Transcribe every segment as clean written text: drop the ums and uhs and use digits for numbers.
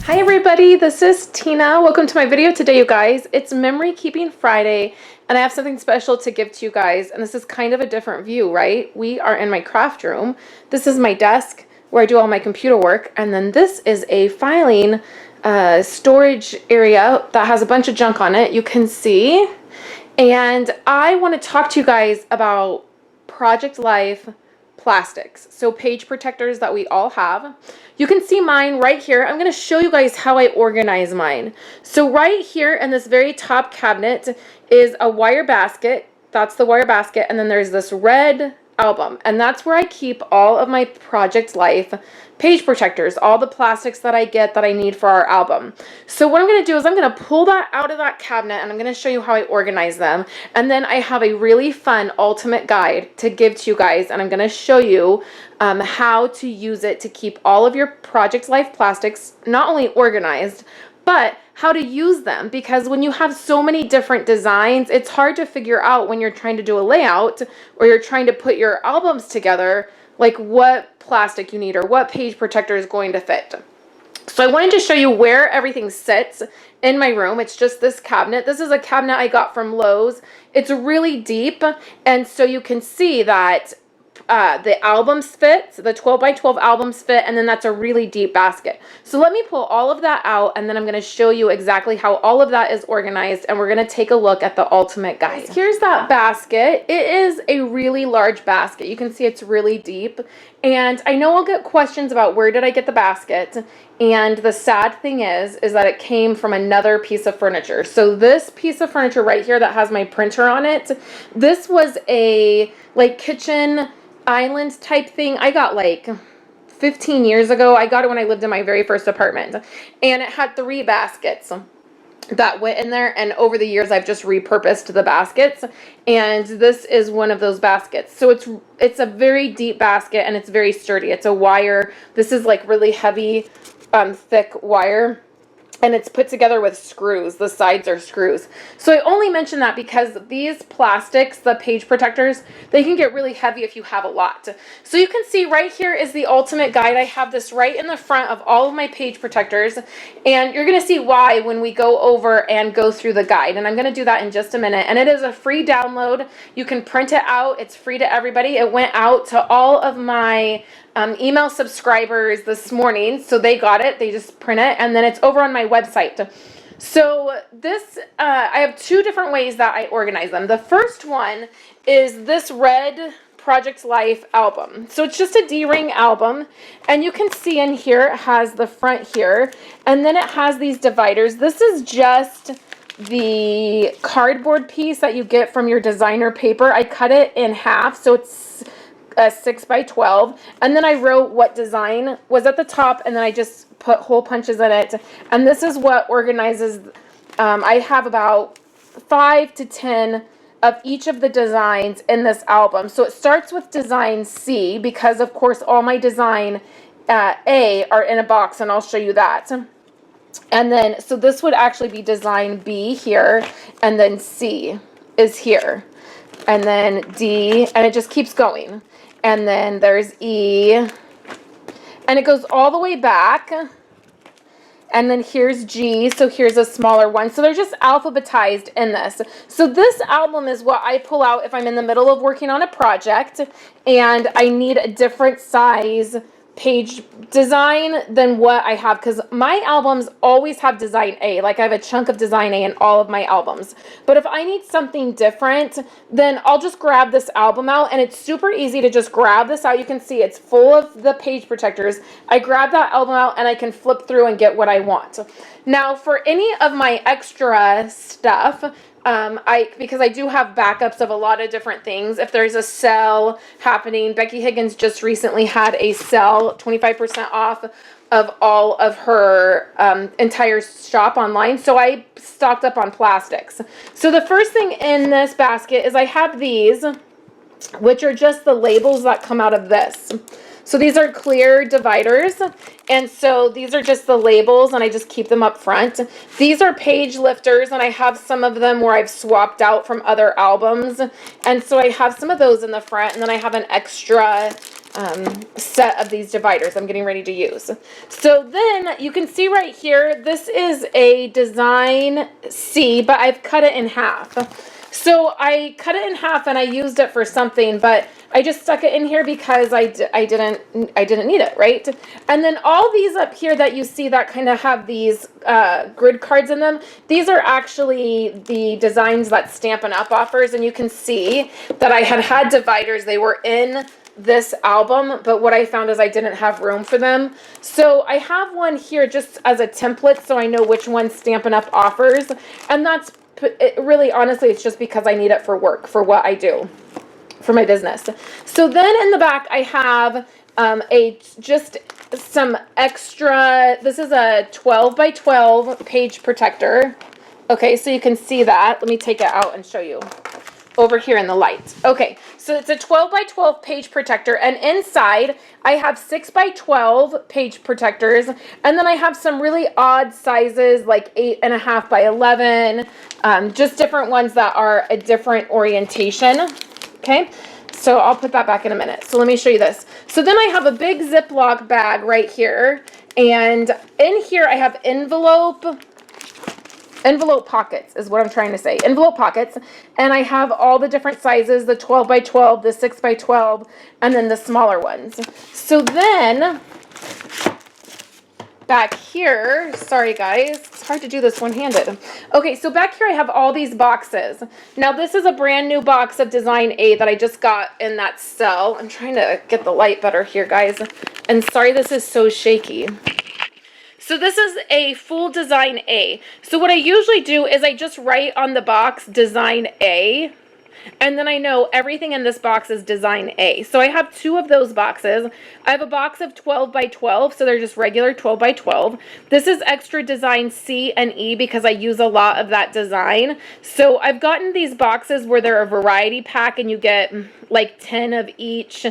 Hi everybody, this is Tina. Welcome to my video today, you guys. It's Memory Keeping Friday, and I have something special to give to you guys, and this is kind of a different view, right? We are in my craft room. This is my desk where I do all my computer work, and then this is a filing storage area that has a bunch of junk on it, you can see. And I want to talk to you guys about Project Life plastics, so page protectors that we all have. You can see mine right here. I'm going to show you guys how I organize mine. So right here in this very top cabinet is a wire basket. That's the wire basket. And then there's this red album, and that's where I keep all of my Project Life page protectors, all the plastics that I get that I need for our album. So what I'm going to do is I'm going to pull that out of that cabinet, and I'm going to show you how I organize them. And then I have a really fun ultimate guide to give to you guys, and I'm going to show you how to use it to keep all of your Project Life plastics not only organized, but how to use them, because when you have so many different designs, it's hard to figure out when you're trying to do a layout or you're trying to put your albums together, like what plastic you need or what page protector is going to fit. So I wanted to show you where everything sits in my room. It's just this cabinet. This is a cabinet I got from Lowe's. It's really deep, and so you can see that the albums fit, the 12 by 12 albums fit, and then that's a really deep basket. So let me pull all of that out, and then I'm going to show you exactly how all of that is organized, and we're going to take a look at the ultimate guide. Here's that basket. It is a really large basket. You can see it's really deep, and I know I'll get questions about where did I get the basket, and the sad thing is that it came from another piece of furniture. So this piece of furniture right here that has my printer on it, this was a like kitchen island type thing I got like 15 years ago. I got it when I lived in my very first apartment, and it had 3 baskets that went in there, and over the years I've just repurposed the baskets, and this is one of those baskets. So it's a very deep basket, and it's very sturdy. It's a wire. This is like really heavy thick wire, and it's put together with screws. The sides are screws. So I only mention that because these plastics, the page protectors, they can get really heavy if you have a lot. So you can see right here is the ultimate guide. I have this right in the front of all of my page protectors, and you're going to see why when we go over and go through the guide. And I'm going to do that in just a minute. And it is a free download. You can print it out. It's free to everybody. It went out to all of my email subscribers this morning, so they got it. They just print it, and then it's over on my website. So this, I have 2 different ways that I organize them. The first one is this red Project Life album. So it's just a D-ring album, and you can see in here it has the front here, and then it has these dividers. This is just the cardboard piece that you get from your designer paper. I cut it in half, so it's 6 by 12, and then I wrote what design was at the top, and then I just put hole punches in it, and this is what organizes. I have about 5 to 10 of each of the designs in this album. So it starts with design C, because of course all my design A are in a box, and I'll show you that. And then so this would actually be design B here, and then C is here, and then D, and it just keeps going. And then there's E, and it goes all the way back, and then here's G, so here's a smaller one. So they're just alphabetized in this. So this album is what I pull out if I'm in the middle of working on a project and I need a different size page design than what I have, because my albums always have design A. Like I have a chunk of design A in all of my albums. But if I need something different, then I'll just grab this album out, and it's super easy to just grab this out. You can see it's full of the page protectors. I grab that album out and I can flip through and get what I want. Now for any of my extra stuff, because I do have backups of a lot of different things. If there's a sale happening, Becky Higgins just recently had a sale, 25% off of all of her entire shop online. So I stocked up on plastics. So the first thing in this basket is I have these, which are just the labels that come out of this. So these are clear dividers, and so these are just the labels, and I just keep them up front. These are page lifters, and I have some of them where I've swapped out from other albums, and so I have some of those in the front, and then I have an extra set of these dividers I'm getting ready to use. So then you can see right here, this is a design C, but I've cut it in half. So I cut it in half and I used it for something, but I just stuck it in here because I didn't need it, right? And then all these up here that you see that kind of have these grid cards in them, these are actually the designs that Stampin' Up! Offers, and you can see that I had dividers. They were in this album, but what I found is I didn't have room for them. So I have one here just as a template so I know which one Stampin' Up! Offers, and that's really, honestly, it's just because I need it for work, for what I do, for my business. So then in the back I have just some extra, this is a 12 by 12 page protector. Okay, so you can see that. Let me take it out and show you over here in the light. Okay, so it's a 12 by 12 page protector, and inside I have 6 by 12 page protectors, and then I have some really odd sizes like 8.5 by 11, just different ones that are a different orientation. Okay, so I'll put that back in a minute. So let me show you this. So then I have a big Ziploc bag right here, and in here I have envelope pockets is what I'm trying to say. Envelope pockets. And I have all the different sizes, the 12 by 12, the 6 by 12, and then the smaller ones. So then back here, sorry guys, it's hard to do this one-handed. Okay, so back here I have all these boxes. Now this is a brand new box of Design A that I just got in that cell. I'm trying to get the light better here, guys. And sorry this is so shaky. So this is a full Design A. So what I usually do is I just write on the box Design A, and then I know everything in this box is Design A. So I have 2 of those boxes. I have a box of 12 by 12, so they're just regular 12 by 12. This is extra Design C and E because I use a lot of that design. So I've gotten these boxes where they're a variety pack and you get like 10 of each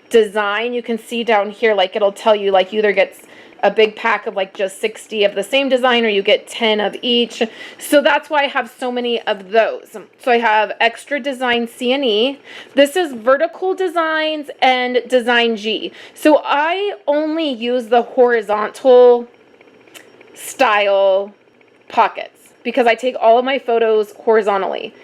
design. You can see down here, like it'll tell you like you either get a big pack of like just 60 of the same design, or you get 10 of each. So that's why I have so many of those. So I have extra Design C and E. This is vertical designs and Design G. So I only use the horizontal style pockets because I take all of my photos horizontally.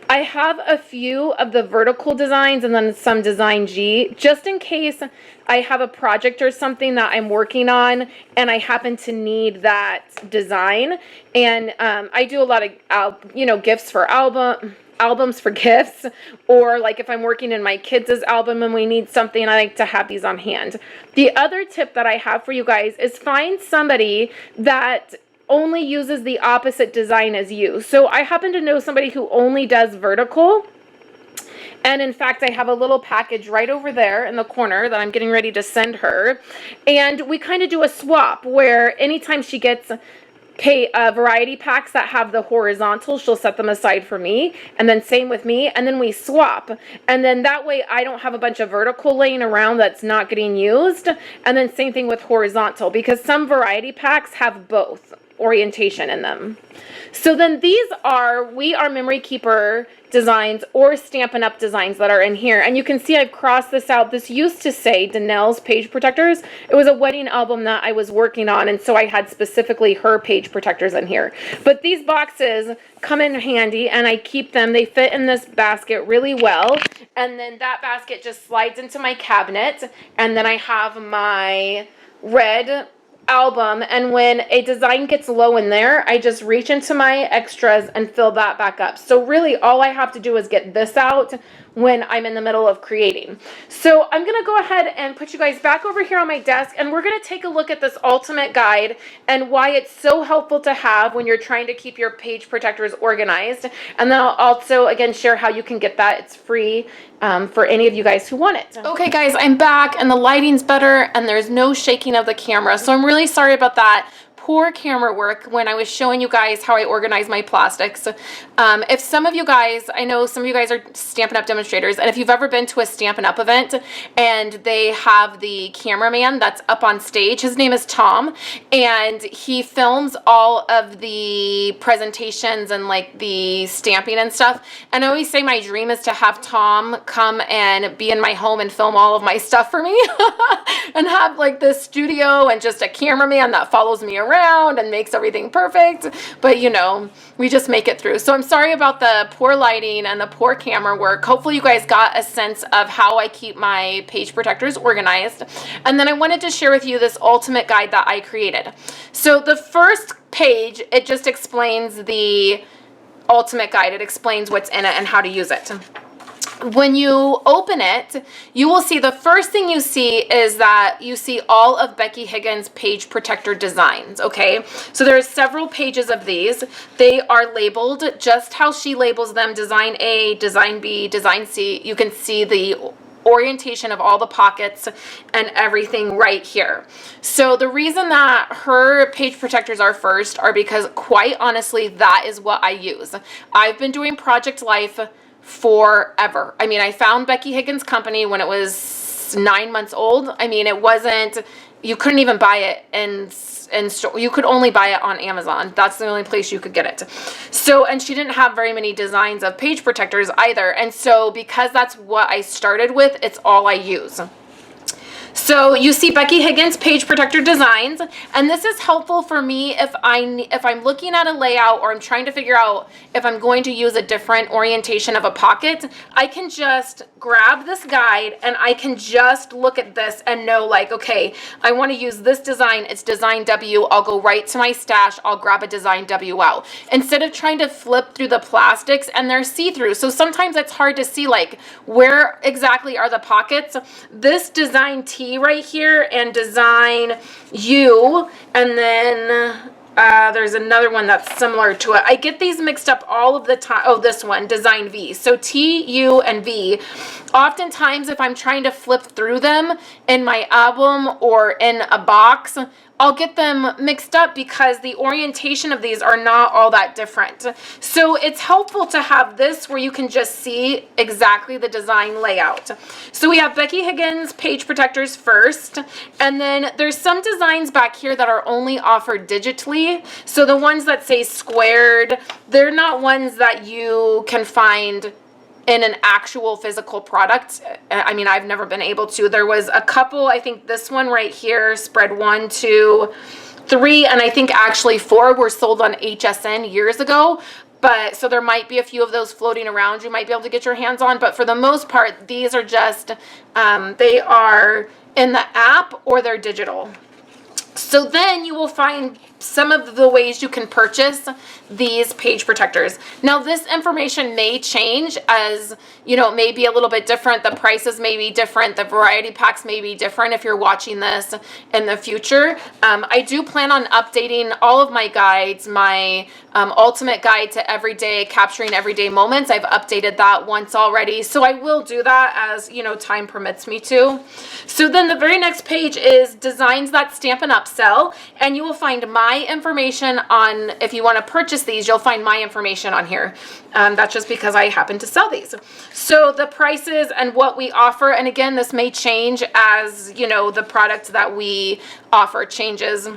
I have a few of the vertical designs and then some Design G, just in case I have a project or something that I'm working on and I happen to need that design. And I do a lot of, gifts for albums for gifts, or like if I'm working in my kids' album and we need something, I like to have these on hand. The other tip that I have for you guys is find somebody that only uses the opposite design as you. So I happen to know somebody who only does vertical. And in fact, I have a little package right over there in the corner that I'm getting ready to send her. And we kind of do a swap where anytime she gets variety packs that have the horizontal, she'll set them aside for me, and then same with me, and then we swap. And then that way I don't have a bunch of vertical laying around that's not getting used, and then same thing with horizontal, because some variety packs have both orientation in them. So then these are Memory Keeper designs or Stampin' Up! Designs that are in here. And you can see I've crossed this out. This used to say Danelle's Page Protectors. It was a wedding album that I was working on, and so I had specifically her page protectors in here. But these boxes come in handy, and I keep them. They fit in this basket really well. And then that basket just slides into my cabinet. And then I have my red album, and when a design gets low in there, I just reach into my extras and fill that back up. So really all I have to do is get this out when I'm in the middle of creating. So I'm gonna go ahead and put you guys back over here on my desk, and we're gonna take a look at this ultimate guide and why it's so helpful to have when you're trying to keep your page protectors organized. And then I'll also again share how you can get that. It's free for any of you guys who want it. Okay guys, I'm back and the lighting's better and there's no shaking of the camera, so I'm really sorry about that. pour camera work when I was showing you guys how I organize my plastics. If some of you guys, I know some of you guys are Stampin' Up! Demonstrators, and if you've ever been to a Stampin' Up! Event and they have the cameraman that's up on stage, his name is Tom, and he films all of the presentations and like the stamping and stuff. And I always say my dream is to have Tom come and be in my home and film all of my stuff for me and have like this studio and just a cameraman that follows me around and makes everything perfect. But you know, we just make it through. So I'm sorry about the poor lighting and the poor camera work. Hopefully you guys got a sense of how I keep my page protectors organized. And then I wanted to share with you this ultimate guide that I created. So the first page, it just explains the ultimate guide. It explains what's in it and how to use it. When you open it, you will see the first thing you see is that you see all of Becky Higgins' page protector designs, okay? So there's several pages of these. They are labeled just how she labels them, design A, design B, design C. You can see the orientation of all the pockets and everything right here. So the reason that her page protectors are first are because, quite honestly, that is what I use. I've been doing Project Life forever. I mean, I found Becky Higgins' company when it was 9 months old. I mean, it wasn't, you couldn't even buy it in store. You could only buy it on Amazon. That's the only place you could get it. So, and she didn't have very many designs of page protectors either. And so because that's what I started with, it's all I use. So you see Becky Higgins page protector designs, and this is helpful for me if I'm looking at a layout or I'm trying to figure out if I'm going to use a different orientation of a pocket. I can just grab this guide and I can just look at this and know, like, okay, I want to use this design. It's design W. I'll go right to my stash. I'll grab a design W out instead of trying to flip through the plastics, and they're see-through. So sometimes it's hard to see, like, where exactly are the pockets. This design T right here and design U, and then there's another one that's similar to it. I get these mixed up all of the time. Oh, this one, design V. So T, U, and V. Oftentimes, if I'm trying to flip through them in my album or in a box, I'll get them mixed up because the orientation of these are not all that different. So it's helpful to have this where you can just see exactly the design layout. So we have Becky Higgins page protectors first, and then there's some designs back here that are only offered digitally. So the ones that say squared, they're not ones that you can find in an actual physical product. I mean, I've never been able to. There was a couple, I think this one right here, spread 1, 2, 3, and I think actually 4 were sold on HSN years ago. But so there might be a few of those floating around you might be able to get your hands on. But for the most part, these are just, they are in the app or they're digital. So then you will find some of the ways you can purchase these page protectors. Now this information may change as, you know, it may be a little bit different. The prices may be different. The variety packs may be different if you're watching this in the future. I do plan on updating all of my guides, my ultimate guide to everyday, capturing everyday moments. I've updated that once already. So I will do that as, you know, time permits me to. So then the very next page is designs that Stampin' Up! Sell, and you will find my information on, if you want to purchase these, you'll find my information on here. That's just because I happen to sell these. So the prices and what we offer, and again, this may change as, you know, the product that we offer changes.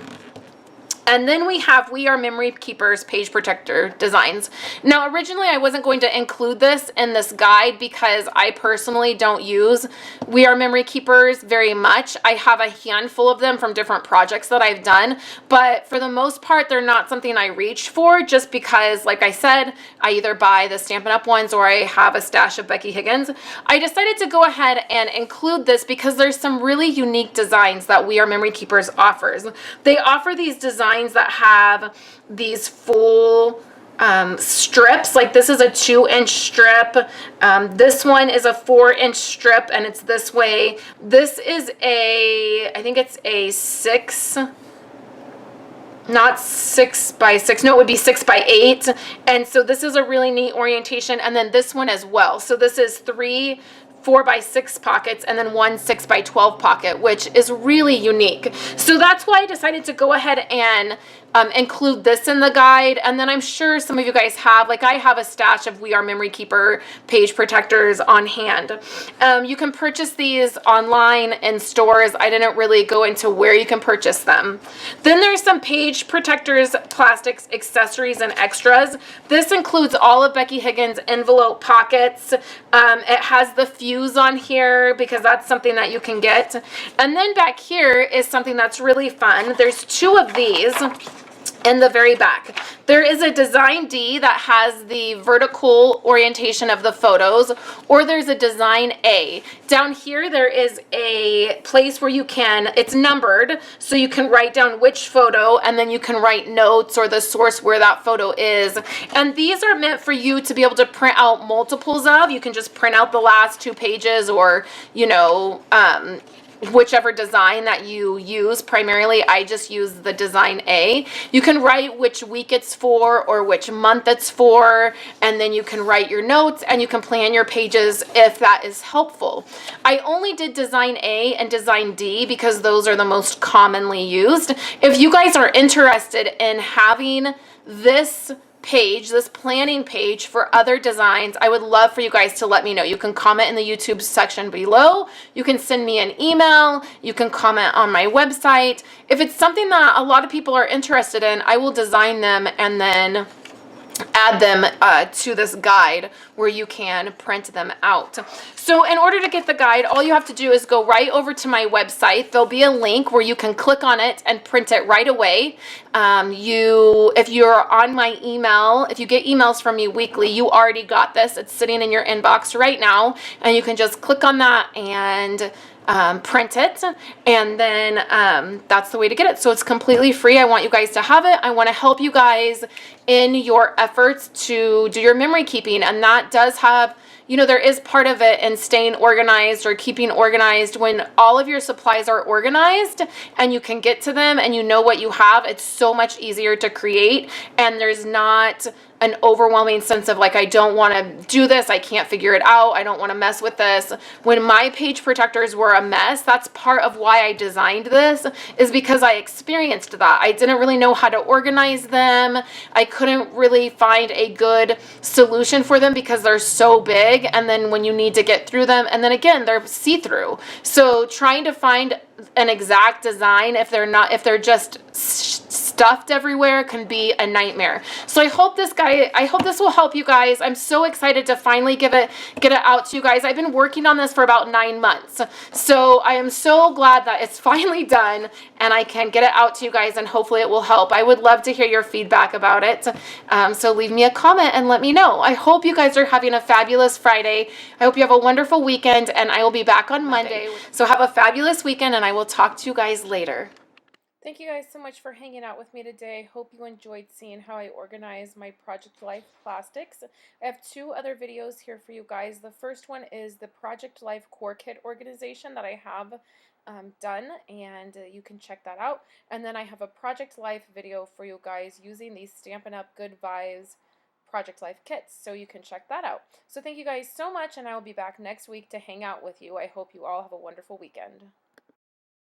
And then we have We Are Memory Keepers page protector designs. Now, originally I wasn't going to include this in this guide because I personally don't use We Are Memory Keepers very much. I have a handful of them from different projects that I've done, but for the most part, they're not something I reach for just because, like I said, I either buy the Stampin' Up! Ones or I have a stash of Becky Higgins. I decided to go ahead and include this because there's some really unique designs that We Are Memory Keepers offers. They offer these designs that have these full strips. Like this is a 2-inch strip. This one is a 4-inch strip, and it's this way. This is a, I think it's a 6, not 6 by 6. No, it would be 6 by 8. And so this is a really neat orientation. And then this one as well. So this is 3 4 by 6 pockets and then 1 6 by 12 pocket, which is really unique. So that's why I decided to go ahead and include this in the guide. And then I'm sure some of you guys have, like I have a stash of We Are Memory Keeper page protectors on hand. You can purchase these online in stores. I didn't really go into where you can purchase them. Then there's some page protectors, plastics, accessories, and extras. This includes all of Becky Higgins' envelope pockets. It has the fuse on here because that's something that you can get. And then back here is something that's really fun. There's two of these in the very back. There is a design D that has the vertical orientation of the photos, or there's a design A. Down here there is a place where you can, it's numbered, so you can write down which photo, and then you can write notes or the source where that photo is. And these are meant for you to be able to print out multiples of. You can just print out the last 2 pages, or, you know, whichever design that you use. Primarily, I just use the design A. You can write which week it's for or which month it's for, and then you can write your notes and you can plan your pages if that is helpful. I only did design A and design D because those are the most commonly used. If you guys are interested in having this page, this planning page for other designs, I would love for you guys to let me know. You can comment in the YouTube section below. You can send me an email. You can comment on my website. If it's something that a lot of people are interested in, I will design them and then add them to this guide where you can print them out. So in order to get the guide, all you have to do is go right over to my website. There'll be a link where you can click on it and print it right away. If you're on my email, if you get emails from me weekly, you already got this. It's sitting in your inbox right now, and you can just click on that and print it, and then that's the way to get it. So it's completely free. I want you guys to have it. I want to help you guys in your efforts to do your memory keeping, and that does have, you know, there is part of it in staying organized or keeping organized. When all of your supplies are organized and you can get to them and you know what you have, it's so much easier to create, and there's not an overwhelming sense of like, I don't want to do this, I can't figure it out, I don't want to mess with this. When my page protectors were a mess, that's part of why I designed this, is because I experienced that. I didn't really know how to organize them. I couldn't really find a good solution for them because they're so big, and then when you need to get through them, and then again, they're see-through. So trying to find an exact design, if they're just stuffed everywhere, can be a nightmare. So I hope this will help you guys. I'm so excited to finally get it out to you guys. I've been working on this for about 9 months. So I am so glad that it's finally done and I can get it out to you guys, and hopefully it will help. I would love to hear your feedback about it. So leave me a comment and let me know. I hope you guys are having a fabulous Friday. I hope you have a wonderful weekend, and I will be back on Monday. So have a fabulous weekend, and I will talk to you guys later. Thank you guys so much for hanging out with me today. Hope you enjoyed seeing how I organize my Project Life plastics. I have 2 other videos here for you guys. The first one is the Project Life Core Kit organization that I have done, and you can check that out. And then I have a Project Life video for you guys using these Stampin' Up! Good Vibes Project Life kits, so you can check that out. So thank you guys so much, and I will be back next week to hang out with you. I hope you all have a wonderful weekend.